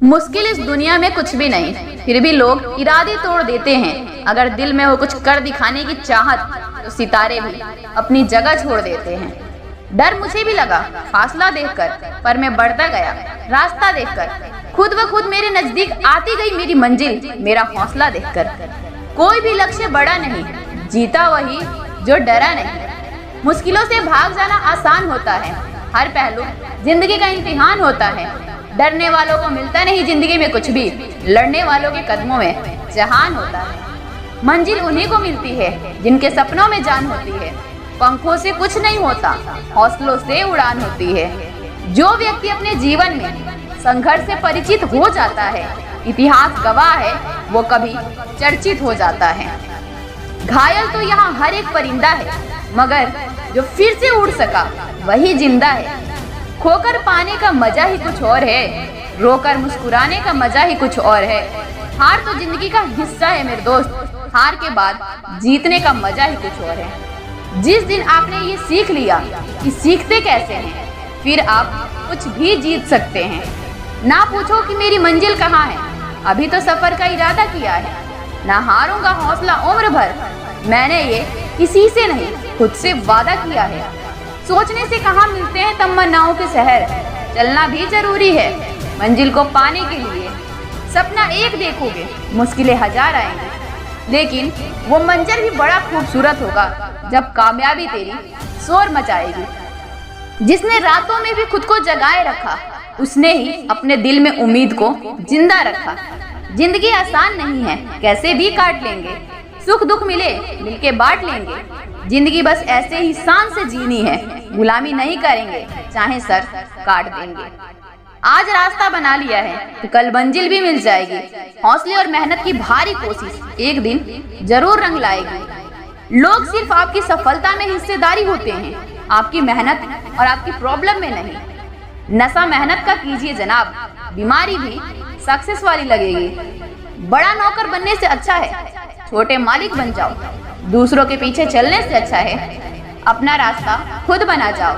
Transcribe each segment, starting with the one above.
मुश्किल इस दुनिया में कुछ भी नहीं, फिर भी लोग इरादे तोड़ देते हैं। अगर दिल में हो कुछ कर दिखाने की चाहत तो सितारे भी अपनी जगह छोड़ देते हैं। डर मुझे भी लगा फासला देखकर, पर मैं बढ़ता गया रास्ता देखकर। खुद ब खुद मेरे नजदीक आती गई मेरी मंजिल, मेरा हौसला देखकर। कोई भी लक्ष्य बड़ा नहीं, जीता वही जो डरा नहीं। मुश्किलों से भाग जाना आसान होता है, हर पहलू जिंदगी का इम्तिहान होता है। डरने वालों को मिलता नहीं जिंदगी में कुछ भी, लड़ने वालों के कदमों में जहान होता है। मंजिल उन्हीं को मिलती है जिनके सपनों में जान होती है। पंखों से कुछ नहीं होता, हौसलों से उड़ान होती है। जो व्यक्ति अपने जीवन में संघर्ष से परिचित हो जाता है, इतिहास गवाह है, वो कभी चर्चित हो जाता है। घायल तो यहाँ हर एक परिंदा है, मगर जो फिर से उड़ सका वही जिंदा है। खोकर पाने का मजा ही कुछ और है, रोकर मुस्कुराने का मजा ही कुछ और है। हार तो जिंदगी का हिस्सा है मेरे दोस्त, हार के बाद जीतने का मजा ही कुछ और है। जिस दिन आपने ये सीख लिया कि सीखते कैसे हैं, फिर आप कुछ भी जीत सकते हैं। ना पूछो कि मेरी मंजिल कहाँ है, अभी तो सफर का इरादा किया है। ना हारूंगा हौसला उम्र भर, मैंने ये किसी से नहीं खुद से वादा किया है। सोचने से कहाँ मिलते हैं तमन्नाओं के शहर, चलना भी जरूरी है मंजिल को पाने के लिए। सपना एक देखोगे, मुश्किलें हजार आएंगी, लेकिन वो मंजर भी बड़ा खूबसूरत होगा जब कामयाबी तेरी शोर मचाएगी। जिसने रातों में भी खुद को जगाए रखा, उसने ही अपने दिल में उम्मीद को जिंदा रखा। जिंदगी आसान नहीं है, कैसे भी काट लेंगे। सुख दुख मिले मिलके बांट लेंगे। जिंदगी बस ऐसे ही शान से जीनी है, गुलामी नहीं करेंगे, चाहे सर काट देंगे। आज रास्ता बना लिया है तो कल मंजिल भी मिल जाएगी। हौसले और मेहनत की भारी कोशिश एक दिन जरूर रंग लाएगी। लोग सिर्फ आपकी सफलता में हिस्सेदारी होते हैं, आपकी मेहनत और आपकी प्रॉब्लम में नहीं। नशा मेहनत का कीजिए जनाब, बीमारी भी सक्सेस वाली लगेगी। बड़ा नौकर बनने से अच्छा है छोटे मालिक बन जाओ। दूसरों के पीछे चलने से अच्छा है अपना रास्ता खुद बना जाओ।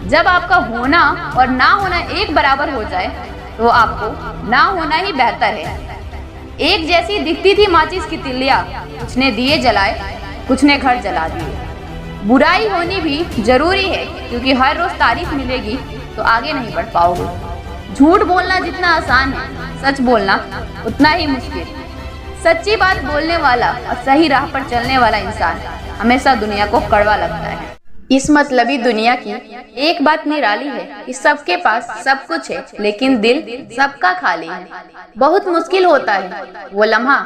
जब आपका होना और ना होना एक बराबर हो जाए तो आपको ना होना ही बेहतर है। एक जैसी दिखती थी माचिस की तिल्लियां, कुछ ने दिए जलाए, कुछ ने घर जला दिए। बुराई होनी भी जरूरी है, क्योंकि हर रोज तारीफ मिलेगी तो आगे नहीं बढ़ पाओगे। झूठ बोलना जितना आसान है, सच बोलना उतना ही मुश्किल। सच्ची बात बोलने वाला और सही राह पर चलने वाला इंसान हमेशा दुनिया को कड़वा लगता है। इस मतलबी दुनिया की एक बात निराली है कि सबके पास सब कुछ है, लेकिन दिल सबका खाली है। बहुत मुश्किल होता है वो लम्हा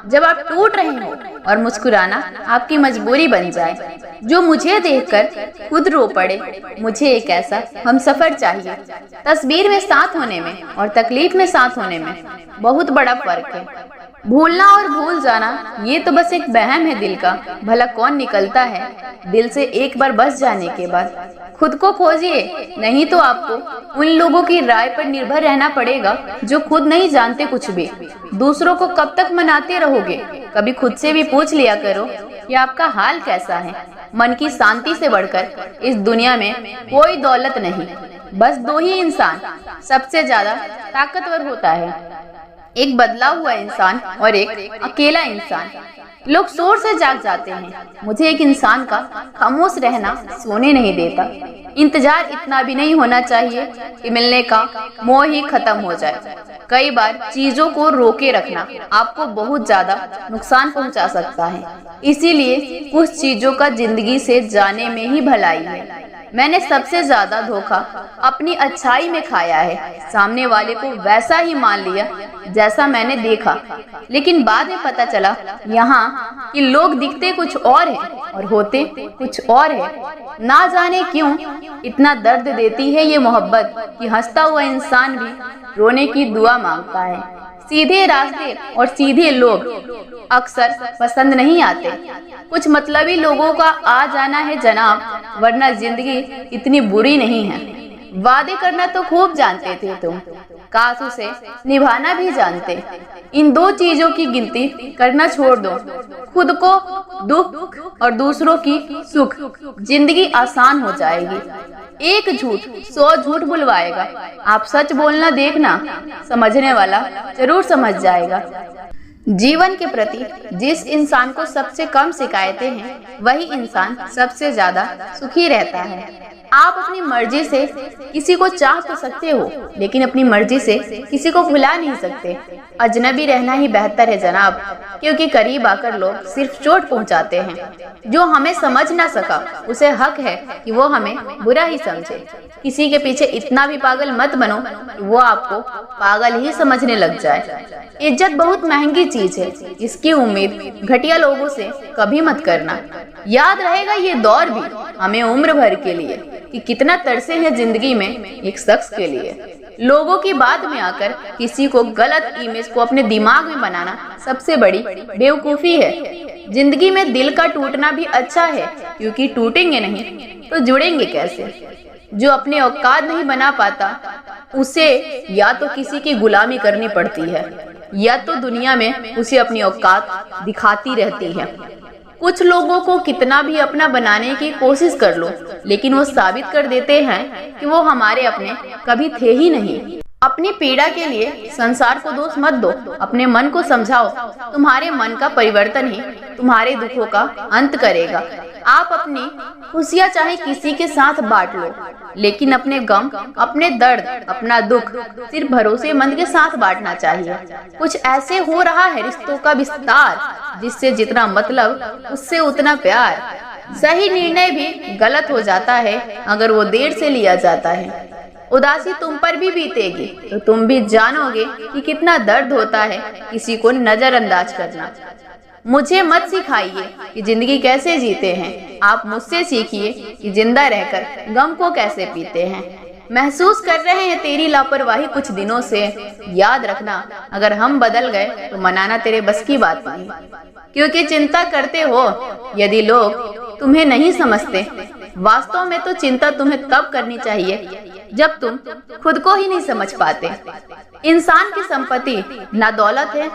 जब आप टूट रहे हो और मुस्कुराना आपकी मजबूरी बन जाए। जो मुझे देखकर खुद रो पड़े, मुझे एक ऐसा हम सफर चाहिए। तस्वीर में साथ होने में और तकलीफ में साथ होने में बहुत बड़ा फर्क है। भूलना और भूल जाना ये तो बस एक वहम है दिल का। भला कौन निकलता है दिल से एक बार बस जाने के बाद। खुद को खोजिए, नहीं तो आपको उन लोगों की राय पर निर्भर रहना पड़ेगा जो खुद नहीं जानते कुछ भी। दूसरों को कब तक मनाते रहोगे? कभी खुद से भी पूछ लिया करो कि आपका हाल कैसा है। मन की शांति से बढ़कर इस दुनिया में कोई दौलत नहीं। बस दो ही इंसान सबसे ज्यादा ताकतवर होता है, एक बदला हुआ इंसान और एक अकेला इंसान। लोग शोर से जाग जाते हैं, मुझे एक इंसान का खामोश रहना सोने नहीं देता। इंतजार इतना भी नहीं होना चाहिए कि मिलने का मोह ही खत्म हो जाए। कई बार चीजों को रोके रखना आपको बहुत ज्यादा नुकसान पहुंचा सकता है, इसीलिए कुछ चीजों का जिंदगी से जाने में ही भलाई है। मैंने सबसे ज्यादा धोखा अपनी अच्छाई में खाया है। सामने वाले को वैसा ही मान लिया जैसा मैंने देखा, लेकिन बाद में पता चला यहाँ कि लोग दिखते कुछ और हैं और होते कुछ और है। ना जाने क्यों इतना दर्द देती है ये मोहब्बत कि हंसता हुआ इंसान भी रोने की दुआ मांगता है। सीधे रास्ते और सीधे लोग अक्सर पसंद नहीं आते। कुछ मतलबी लोगों का आ जाना है जनाब, वरना जिंदगी इतनी बुरी नहीं है। वादे करना तो खूब जानते थे तुम, काश उसे निभाना भी जानते। इन दो चीजों की गिनती करना छोड़ दो, खुद को दुख और दूसरों की सुख। जिंदगी आसान हो जाएगी। एक झूठ 100 झूठ बुलवाएगा। आप सच बोलना देखना, समझने वाला जरूर समझ जाएगा। जीवन के प्रति जिस इंसान को सबसे कम शिकायतें हैं, वही इंसान सबसे ज्यादा सुखी रहता है। आप अपनी मर्जी से किसी को चाह तो सकते हो, लेकिन अपनी मर्जी से किसी को भुला नहीं सकते। अजनबी रहना ही बेहतर है जनाब, क्योंकि करीब आकर लोग सिर्फ चोट पहुंचाते हैं। जो हमें समझ ना सका, उसे हक है कि वो हमें बुरा ही समझे। किसी के पीछे इतना भी पागल मत बनो कि वो आपको पागल ही समझने लग जाए। इज्जत बहुत महंगी चीज है, इसकी उम्मीद घटिया लोगों से कभी मत करना। याद रहेगा ये दौर भी हमें उम्र भर के लिए कि कितना तरसे हैं जिंदगी में एक शख्स के लिए। लोगों की बात में आकर किसी को गलत इमेज को अपने दिमाग में बनाना सबसे बड़ी बेवकूफी है। जिंदगी में दिल का टूटना भी अच्छा है, क्योंकि टूटेंगे नहीं तो जुड़ेंगे कैसे। जो अपने औकात नहीं बना पाता, उसे या तो किसी की गुलामी करनी पड़ती है, या तो दुनिया में उसे अपनी औकात दिखाती रहती है। कुछ लोगों को कितना भी अपना बनाने की कोशिश कर लो, लेकिन वो साबित कर देते हैं कि वो हमारे अपने कभी थे ही नहीं। अपनी पीड़ा के लिए संसार को दोष मत दो, अपने मन को समझाओ। तुम्हारे मन का परिवर्तन ही तुम्हारे दुखों का अंत करेगा। आप अपनी खुशियाँ चाहे किसी के साथ बांट लो, लेकिन अपने गम, अपने दर्द, अपना दुख सिर्फ भरोसेमंद के साथ बांटना चाहिए। कुछ ऐसे हो रहा है रिश्तों का विस्तार, जिससे जितना मतलब उससे उतना प्यार। सही निर्णय भी गलत हो जाता है अगर वो देर से लिया जाता है। उदासी तुम पर भी बीतेगी तो तुम भी जानोगे कि कितना दर्द होता है किसी को नजरअंदाज करना। मुझे मत सिखाइए कि जिंदगी कैसे जीते हैं, आप मुझसे सीखिए कि जिंदा रहकर गम को कैसे पीते हैं। महसूस कर रहे हैं तेरी लापरवाही कुछ दिनों से, याद रखना अगर हम बदल गए तो मनाना तेरे बस की बात नहीं। क्योंकि चिंता करते हो यदि लोग तुम्हें नहीं समझते, वास्तव में तो चिंता तुम्हें तब करनी चाहिए जब तुम खुद को ही नहीं समझ पाते। इंसान की संपत्ति ना दौलत है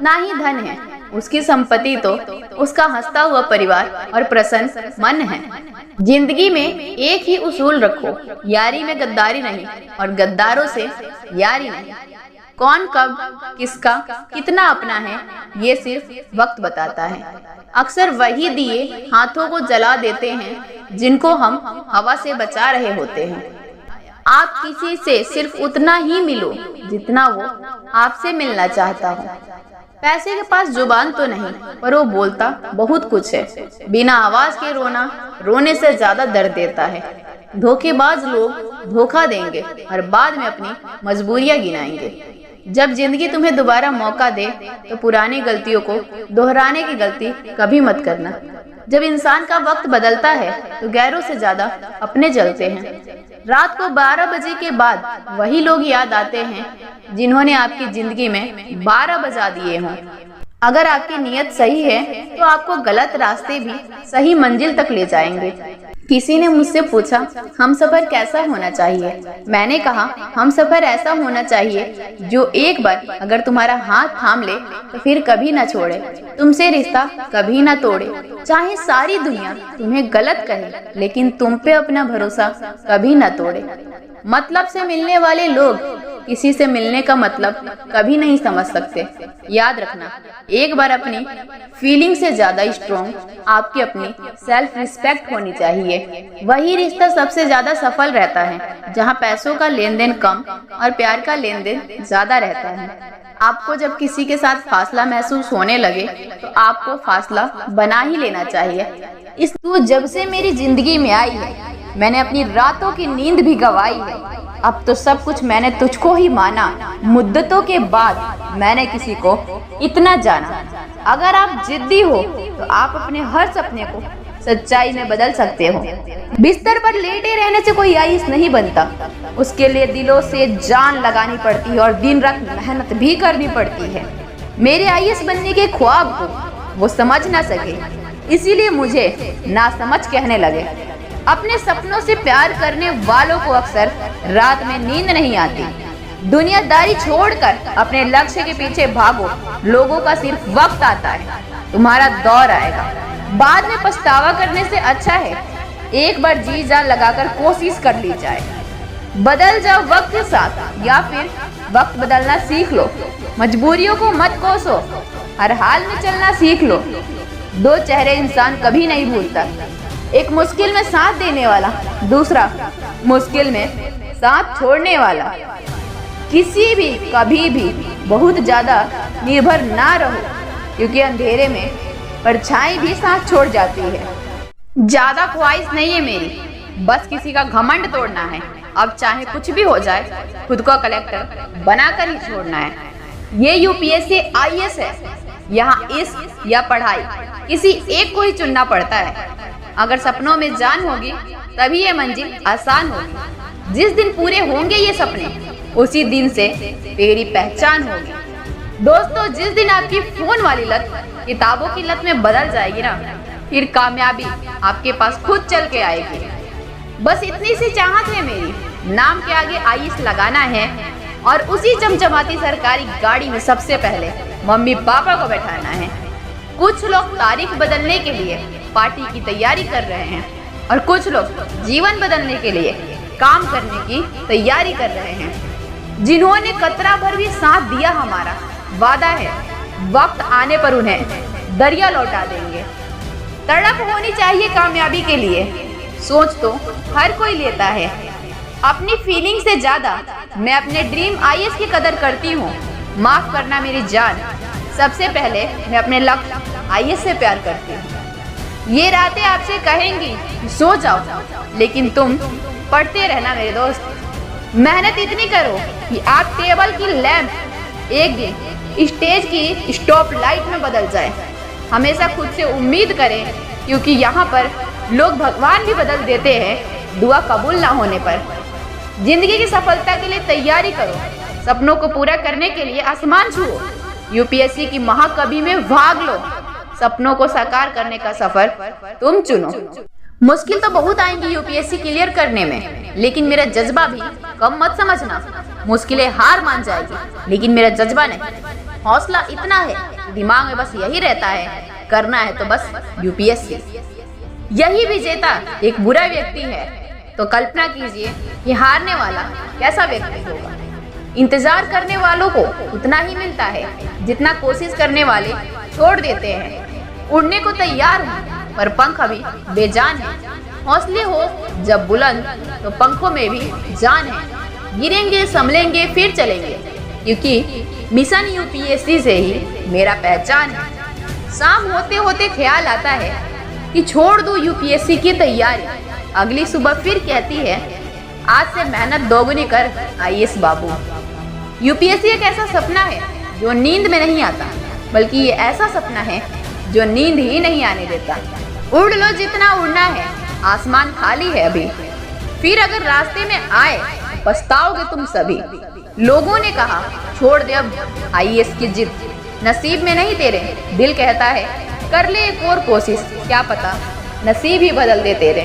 ना ही धन है, उसकी संपत्ति तो उसका हंसता हुआ परिवार और प्रसन्न मन है। जिंदगी में एक ही उसूल रखो, यारी में गद्दारी नहीं और गद्दारों से यारी नहीं। कौन कब किसका कितना अपना है, ये सिर्फ वक्त बताता है। अक्सर वही दिए हाथों को जला देते हैं जिनको हम हवा से बचा रहे होते हैं। आप किसी से सिर्फ उतना ही मिलो जितना वो आपसे मिलना चाहता हो। पैसे के पास जुबान तो नहीं, पर वो बोलता बहुत कुछ है। बिना आवाज के रोना रोने से ज्यादा दर्द देता है। धोखेबाज लोग धोखा देंगे और बाद में अपनी मजबूरियां गिनाएंगे। जब जिंदगी तुम्हें दोबारा मौका दे तो पुरानी गलतियों को दोहराने की गलती कभी मत करना। जब इंसान का वक्त बदलता है तो गैरों से ज्यादा अपने जलते हैं। रात को 12 बजे के बाद वही लोग याद आते हैं जिन्होंने आपकी जिंदगी में 12 बजा दिए हों। अगर आपकी नीयत सही है तो आपको गलत रास्ते भी सही मंजिल तक ले जाएंगे। किसी ने मुझसे पूछा हमसफर कैसा होना चाहिए। मैंने कहा हमसफर ऐसा होना चाहिए जो एक बार अगर तुम्हारा हाथ थाम ले तो फिर कभी ना छोड़े, तुमसे रिश्ता कभी ना तोड़े। चाहे सारी दुनिया तुम्हें गलत कहे, लेकिन तुम पे अपना भरोसा कभी ना तोड़े। मतलब से मिलने वाले लोग किसी से मिलने का मतलब कभी नहीं समझ सकते। याद रखना, एक बार अपनी फीलिंग से ज्यादा स्ट्रॉन्ग आपकी अपनी सेल्फ रिस्पेक्ट होनी चाहिए। वही रिश्ता सबसे ज्यादा सफल रहता है जहां पैसों का लेन देन कम और प्यार का लेन देन ज्यादा रहता है। आपको जब किसी के साथ फासला महसूस होने लगे तो आपको फासला बना ही लेना चाहिए। इस तू जब से मेरी जिंदगी में आई है, मैंने अपनी रातों की नींद भी गंवाई है। अब तो सब कुछ मैंने तुझको ही माना, मुद्दतों के बाद मैंने किसी को इतना जाना। अगर आप जिद्दी हो तो आप अपने हर सपने को सच्चाई में बदल सकते हो। बिस्तर पर लेटे रहने से कोई आईएएस नहीं बनता, उसके लिए दिलों से जान लगानी पड़ती है और दिन रात मेहनत भी करनी पड़ती है। मेरे आईएएस बनने के ख्वाब को वो समझ ना सके, इसीलिए मुझे नासमझ कहने लगे। अपने सपनों से प्यार करने वालों को अक्सर रात में नींद नहीं आती। दुनियादारी छोड़कर अपने लक्ष्य के पीछे भागो। लोगों का सिर्फ वक्त आता है, तुम्हारा दौर आएगा। बाद में पछतावा करने से अच्छा है एक बार जी जान लगाकर कोशिश कर ली जाए। बदल जाओ वक्त के साथ या फिर वक्त बदलना सीख लो। मजबूरियों को मत कोसो, हर हाल में चलना सीख लो। दो चेहरे इंसान कभी नहीं भूलता, एक मुश्किल में साथ देने वाला, दूसरा मुश्किल में साथ छोड़ने वाला। किसी भी कभी भी बहुत ज्यादा निर्भर ना रहो, क्योंकि अंधेरे में परछाई भी साथ छोड़ जाती है। ज्यादा ख्वाहिश नहीं है मेरी, बस किसी का घमंड तोड़ना है। अब चाहे कुछ भी हो जाए, खुद को कलेक्टर बनाकर ही छोड़ना है। ये यूपीएससी आईएएस है, यहाँ इश्क या पढ़ाई किसी एक को ही चुनना पड़ता है। अगर सपनों में जान होगी तभी ये मंजिल आसान होगी। जिस दिन पूरे होंगे ये सपने, उसी दिन से तेरी पहचान होगी। दोस्तों, जिस दिन आपकी फोन वाली लत किताबों की लत में बदल जाएगी ना, फिर कामयाबी आपके पास खुद चल के आएगी। बस इतनी सी चाहत है मेरी, नाम के आगे आईएएस लगाना है और उसी चमचमाती सरकारी गाड़ी में सबसे पहले मम्मी पापा को बैठाना है। कुछ लोग तारीख बदलने के लिए पार्टी की तैयारी कर रहे हैं और कुछ लोग जीवन बदलने के लिए काम करने की तैयारी कर रहे हैं। जिन्होंने कतरा भर भी साथ दिया, हमारा वादा है वक्त आने पर उन्हें दरिया लौटा देंगे। तड़प होनी चाहिए कामयाबी के लिए, सोच तो हर कोई लेता है। अपनी फीलिंग से ज्यादा मैं अपने ड्रीम आईएएस की कदर करती हूँ। माफ करना मेरी जान, सबसे पहले मैं अपने लक्ष्य आईएएस से प्यार करती हूँ। ये रातें आपसे कहेंगी कि सो जाओ, लेकिन तुम पढ़ते रहना मेरे दोस्त। मेहनत इतनी करो कि आप टेबल की लैंप एक दिन स्टेज की स्टॉप लाइट में बदल जाए। हमेशा खुद से उम्मीद करें, क्योंकि यहाँ पर लोग भगवान भी बदल देते हैं दुआ कबूल ना होने पर। जिंदगी की सफलता के लिए तैयारी करो, सपनों को पूरा करने के लिए आसमान छुओ। यूपीएससी की महाकवि में भाग लो, सपनों को साकार करने का सफर तुम चुनो। मुश्किल तो बहुत आएंगी यूपीएससी क्लियर करने में, लेकिन मेरा जज्बा भी कम मत समझना। मुश्किलें हार मान जाएगी, लेकिन मेरा जज्बा नहीं। हौसला इतना है, दिमाग में बस यही रहता है, करना है तो बस यूपीएससी। यही विजेता एक बुरा व्यक्ति है, तो कल्पना कीजिए कि हारने वाला कैसा व्यक्ति होगा। इंतजार करने वालों को उतना ही मिलता है जितना कोशिश करने वाले छोड़ देते हैं। उड़ने को तैयार हूँ, पर पंख अभी बेजान है। हौसले हो जब बुलंद, तो पंखों में भी जान है। गिरेंगे संभलेंगे फिर चलेंगे, क्योंकि मिशन यूपीएससी से ही मेरा पहचान है। शाम होते होते ख्याल आता है कि छोड़ दूं यूपीएससी की तैयारी। अगली सुबह फिर कहती है आज से मेहनत दोगुनी कर आईएएस बाबू। यूपीएससी एक ऐसा सपना है जो नींद में नहीं आता, बल्कि ये ऐसा सपना है जो नींद ही नहीं आने देता। उड़ लो जितना उड़ना है, आसमान खाली है अभी। फिर अगर रास्ते में आए पछताओगे तुम सभी। लोगों ने कहा छोड़ दे अब आईएएस की जिद, नसीब में नहीं तेरे। दिल कहता है कर ले एक और कोशिश, क्या पता नसीब ही बदल दे तेरे।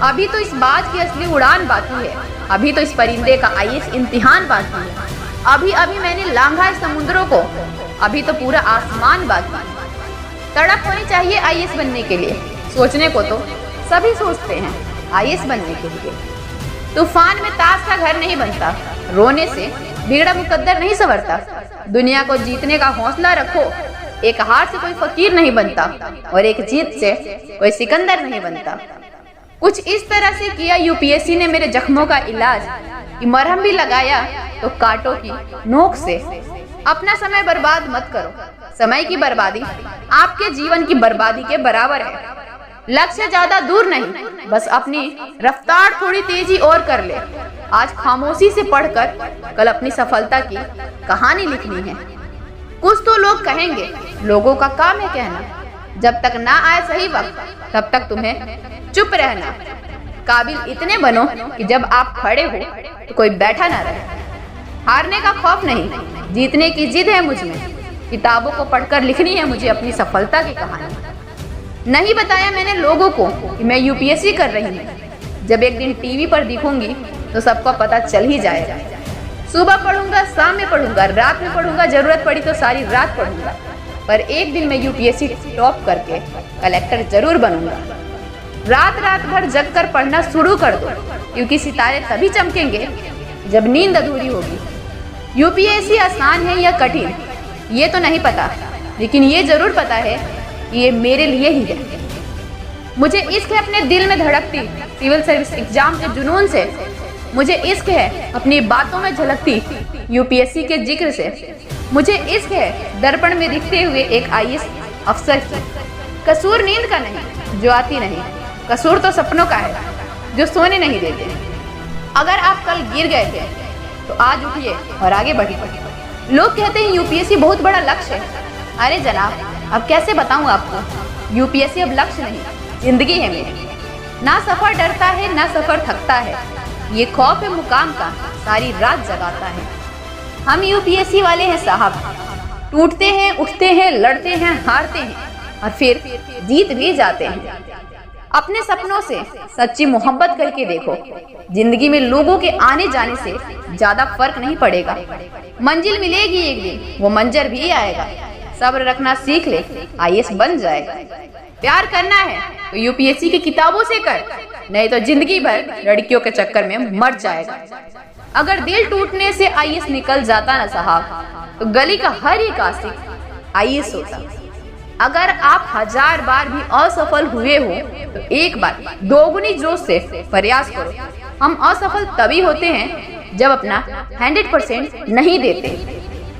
अभी तो इस बात की असली उड़ान बाकी है, अभी तो इस परिंदे का आईएएस इम्तिहान बाकी है। अभी अभी मैंने लांघा है समुद्रों को, अभी तो पूरा आसमान बाकी है। तड़प होनी चाहिए आईएएस बनने के लिए, सोचने को तो सभी सोचते हैं आईएएस बनने के लिए। तूफान में ताश का घर नहीं बनता, रोने से बिगड़ा मुकद्दर नहीं संवरता। दुनिया को जीतने का हौसला रखो, एक हार से कोई फकीर नहीं बनता और एक जीत से कोई सिकंदर नहीं बनता। कुछ इस तरह से किया यूपीएससी ने मेरे जख्मों का इलाज, कि मरहम भी लगाया तो कांटों की नोक से। अपना समय बर्बाद मत करो, समय की बर्बादी आपके जीवन की बर्बादी के बराबर है। लक्ष्य ज्यादा दूर नहीं, बस अपनी रफ्तार थोड़ी तेजी और कर ले। आज खामोशी से पढ़कर कल अपनी सफलता की कहानी लिखनी है। कुछ तो लोग कहेंगे, लोगों का काम है कहना। जब तक ना आए सही वक्त, तब तक तुम्हें चुप रहना। काबिल इतने बनो कि जब आप खड़े हो तो कोई बैठा ना रहे। हारने का खौफ नहीं, जीतने की जिद है मुझ में। किताबों को पढ़कर लिखनी है मुझे अपनी सफलता की कहानी। नहीं बताया मैंने लोगों को कि मैं यूपीएससी कर रही हूँ। जब एक दिन टीवी पर दिखूंगी तो सबको पता चल ही जाएगा। सुबह पढ़ूंगा, शाम में पढ़ूंगा, रात में पढ़ूंगा, जरूरत पड़ी तो सारी रात पढ़ूंगा, पर एक दिन मैं यूपीएससी टॉप करके कलेक्टर जरूर बनूंगा। रात रात भर जग कर पढ़ना शुरू कर दो, क्योंकि सितारे तभी चमकेंगे जब नींद अधूरी होगी। यूपीएससी आसान है या कठिन ये तो नहीं पता, लेकिन ये जरूर पता है कि ये मेरे लिए ही है। मुझे इश्क है अपने दिल में धड़कती सिविल सर्विस एग्जाम के जुनून से। मुझे इश्क है अपनी बातों में झलकती यूपीएससी के जिक्र से। मुझे इश्क है दर्पण में दिखते हुए एक आईएएस अफसर की। कसूर नींद का नहीं जो आती नहीं, कसूर तो सपनों का है जो सोने नहीं देते। अगर आप कल गिर गए थे तो आज उठिए और आगे बढ़िए। लोग कहते हैं यूपीएससी बहुत बड़ा लक्ष्य है। अरे जनाब, अब कैसे बताऊं आपको, यूपीएससी अब लक्ष्य नहीं, जिंदगी है मेरी। ना सफर डरता है ना सफर थकता है, ये खौफ है मुकाम का सारी रात जगाता है। हम यूपीएससी वाले हैं साहब, टूटते हैं, उठते हैं, लड़ते हैं, हारते हैं और फिर जीत भी जाते हैं। अपने सपनों से सच्ची मोहब्बत करके देखो, जिंदगी में लोगों के आने जाने से ज्यादा फर्क नहीं पड़ेगा। मंजिल मिलेगी एक दिन, वो मंजर भी आएगा। सब्र रखना सीख ले, आईएएस बन जाएगा। प्यार करना है तो यूपीएससी की किताबों से कर, नहीं तो जिंदगी भर लड़कियों के चक्कर में मर जाएगा। अगर दिल टूटने से आईएएस निकल जाता ना साहब, तो गली का हर एक आशिक आईएएस होता। अगर आप 1000 बार भी असफल हुए हो तो एक बार दोगुनी जोश से प्रयास करो। हम असफल तभी होते हैं जब अपना 100% नहीं देते।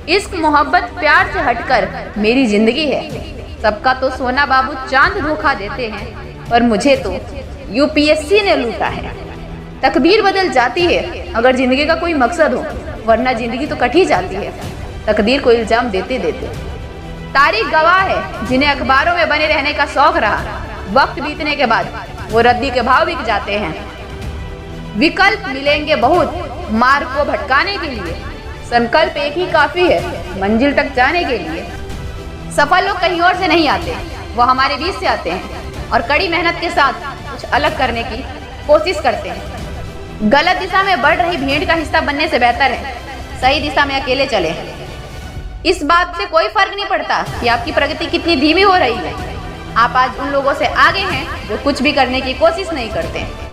इश्क मोहब्बत प्यार से हटकर मेरी जिंदगी है। सबका तो सोना बाबू चांद धोखा देते हैं, पर मुझे तो यूपीएससी ने लूटा है। तकदीर बदल जाती है अगर जिंदगी का कोई मकसद हो, वरना जिंदगी तो कट ही जाती है तकदीर को इल्जाम देते देते। तारीख गवाह है जिन्हें अखबारों में बने रहने का शौक रहा, वक्त बीतने के बाद वो रद्दी के भाव बिक जाते हैं। विकल्प मिलेंगे बहुत मार्ग को भटकाने के लिए, संकल्प एक ही काफी है मंजिल तक जाने के लिए। सफल लोग कहीं और से नहीं आते, वो हमारे बीच से आते हैं और कड़ी मेहनत के साथ कुछ अलग करने की कोशिश करते हैं। गलत दिशा में बढ़ रही भीड़ का हिस्सा बनने से बेहतर है सही दिशा में अकेले चले। इस बात से कोई फर्क नहीं पड़ता कि आपकी प्रगति कितनी धीमी हो रही है। आप आज उन लोगों से आगे हैं जो कुछ भी करने की कोशिश नहीं करते।